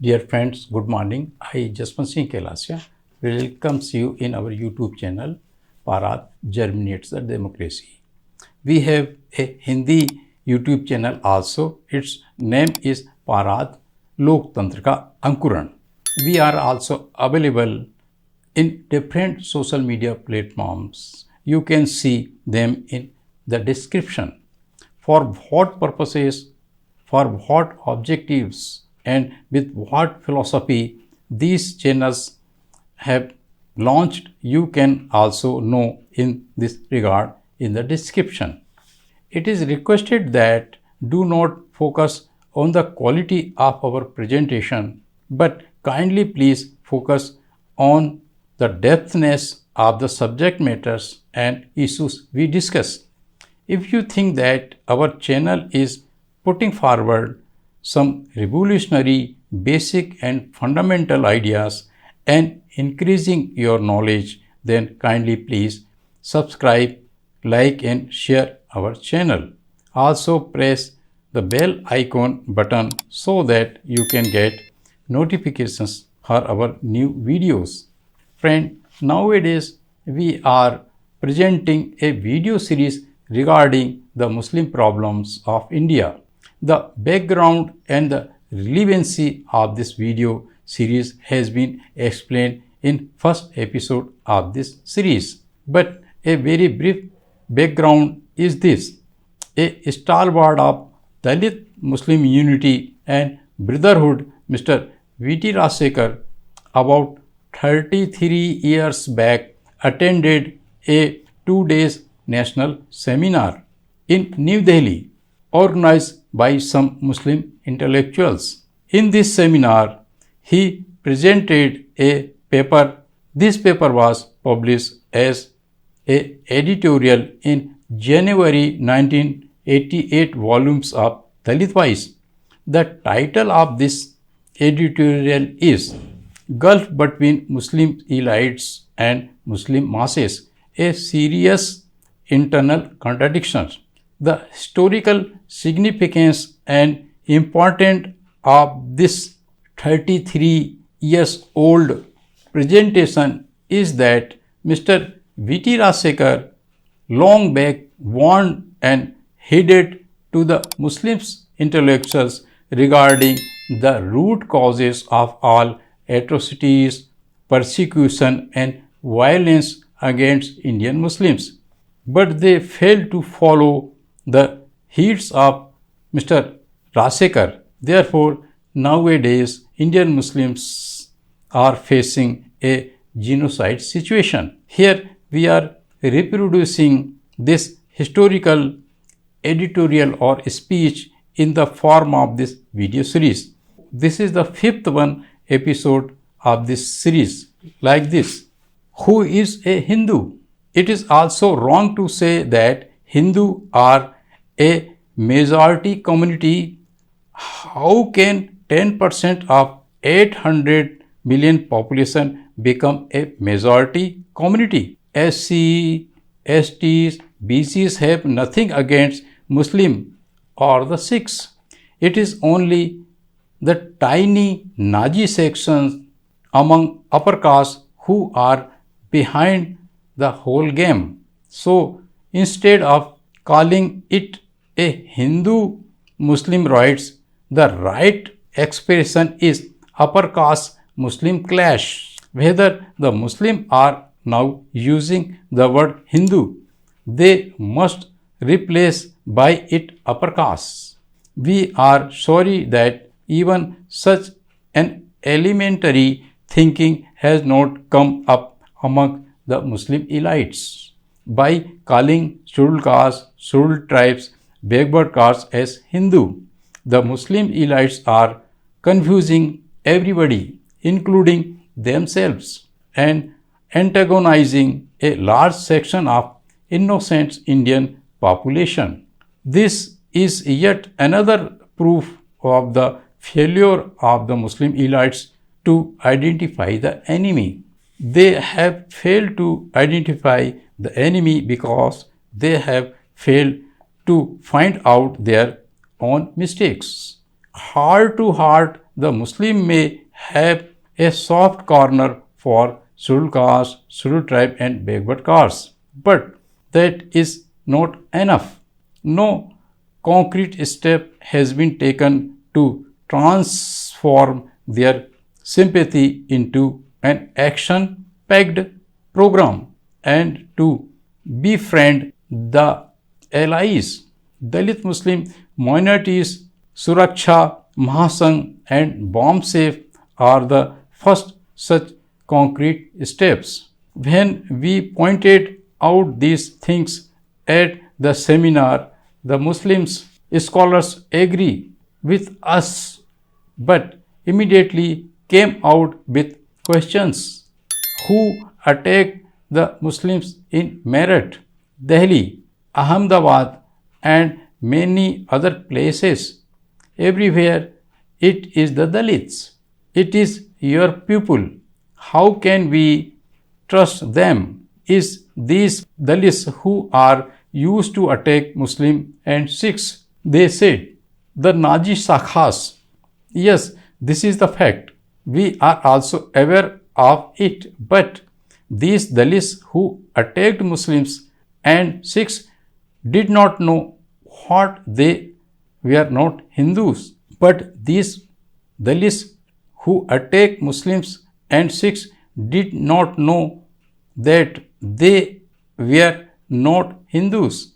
Dear friends, good morning. I, Jaswant Singh Kailasya, welcomes you in our YouTube channel, Parat Germinates the Democracy. We have a Hindi YouTube channel also. Its name is Parat Loktantra Ka Ankuran. We are also available in different social media platforms. You can see them in the description. For what purposes, for what objectives, and with what philosophy these channels have launched, you can also know in this regard in the description. It is requested that do not focus on the quality of our presentation, but kindly please focus on the depthness of the subject matters and issues we discuss. If you think that our channel is putting forward some revolutionary, basic and fundamental ideas and increasing your knowledge, then kindly please subscribe, like and share our channel. Also press the bell icon button so that you can get notifications for our new videos. Friend, nowadays we are presenting a video series regarding the Muslim problems of India. The background and the relevancy of this video series has been explained in first episode of this series. But a very brief background is this. A stalwart of Dalit Muslim unity and brotherhood, Mr. V.T. Rajsekhar, about 33 years back, attended a 2-day national seminar in New Delhi, organized by some Muslim intellectuals. In this seminar, he presented a paper. This paper was published as an editorial in January 1988 volumes of Dalit Voice. The title of this editorial is Gulf Between Muslim Elites and Muslim Masses, a serious internal contradiction. The historical significance and importance of this 33 years old presentation is that Mr. V.T. Rajsekhar long back warned and headed to the Muslims intellectuals regarding the root causes of all atrocities, persecution and violence against Indian Muslims. But they failed to follow the heats of Mr. Rajsekhar. Therefore, nowadays Indian Muslims are facing a genocide situation. Here we are reproducing this historical editorial or speech in the form of this video series. This is the 5th episode of this series, like this. Who is a Hindu? It is also wrong to say that Hindu are a majority community. How can 10% of 800 million population become a majority community? SC, STs, BCs have nothing against Muslim or the Sikhs. It is only the tiny Nazi sections among upper caste who are behind the whole game. So instead of calling it a Hindu Muslim rights, the right expression is upper caste Muslim clash. Whether the Muslims are now using the word Hindu, they must replace by it upper caste. We are sorry that even such an elementary thinking has not come up among the Muslim elites. By calling scheduled castes, scheduled tribes, backward castes as Hindu, the Muslim elites are confusing everybody, including themselves, and antagonizing a large section of innocent Indian population. This is yet another proof of the failure of the Muslim elites to identify the enemy. They have failed to identify the enemy because they have failed to find out their own mistakes. Heart to heart the Muslim may have a soft corner for scheduled caste, scheduled tribe and backward castes, but that is not enough. No concrete step has been taken to transform their sympathy into an action-packed program and to befriend the allies. Dalit Muslim minorities, Suraksha, Mahasangh and Bomb Safe are the first such concrete steps. When we pointed out these things at the seminar, the Muslims scholars agree with us but immediately came out with questions. Who attacked the Muslims in Meerut, Delhi, Ahmedabad and many other places? Everywhere it is the Dalits. It is your people. How can we trust them? Is these Dalits who are used to attack Muslim and Sikhs? They said, the Nazi Sakhas. Yes, this is the fact. We are also aware of it. But these Dalits who attacked Muslims and Sikhs did not know what they were not Hindus. But these Dalits who attacked Muslims and Sikhs did not know that they were not Hindus.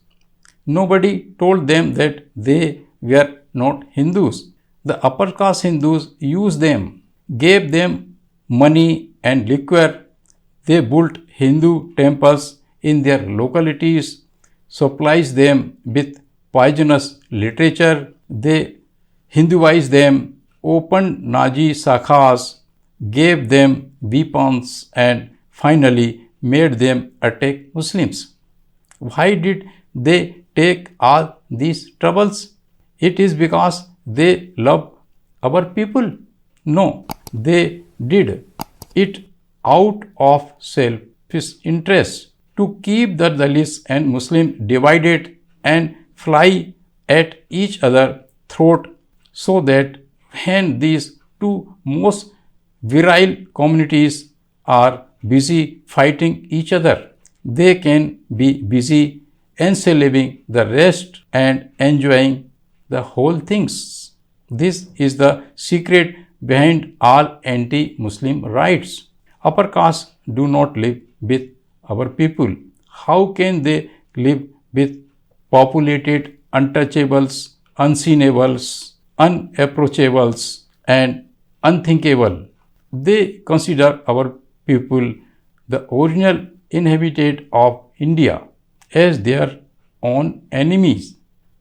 Nobody told them that they were not Hindus. The upper caste Hindus used them, gave them money and liquor. They built Hindu temples in their localities, supplies them with poisonous literature. They Hinduized them, opened Nazi Sakhas, gave them weapons and finally made them attack Muslims. Why did they take all these troubles? It is because they love our people? No, they did it out of selfish interest to keep the Dalits and Muslims divided and fly at each other's throat so that when these two most virile communities are busy fighting each other, they can be busy enslaving the rest and enjoying the whole things. This is the secret behind all anti-Muslim riots. Upper castes do not live with our people. How can they live with populated untouchables, unseenables, unapproachables and unthinkable? They consider our people, the original inhabitant of India, as their own enemies.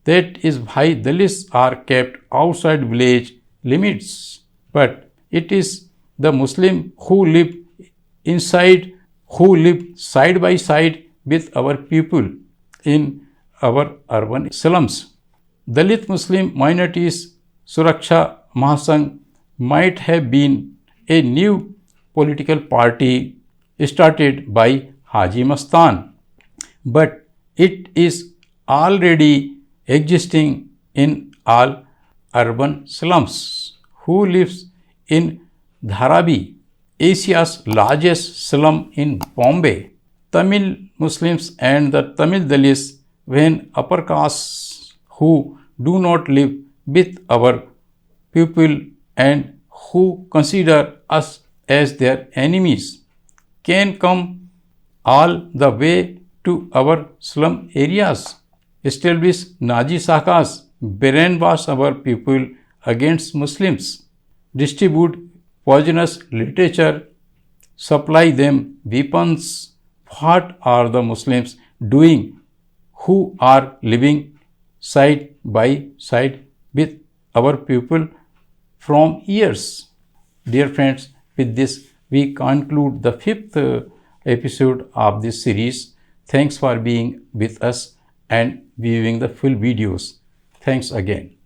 That is why Dalits are kept outside village limits. But it is the Muslim who live inside, who live side by side with our people in our urban slums. Dalit Muslim minorities, Suraksha Mahasangh, might have been a new political party started by Haji Mastan, but it is already existing in all urban slums. Who lives in Dharavi, Asia's largest slum in Bombay? Tamil Muslims and the Tamil Dalits, when upper castes who do not live with our people and who consider us as their enemies, can come all the way to our slum areas, establish Nazi Sakhas, brainwash our people against Muslims, distribute poisonous literature, supply them weapons. What are the Muslims doing who are living side by side with our people from years? Dear friends, with this we conclude the 5th episode of this series. Thanks for being with us and viewing the full videos. Thanks again.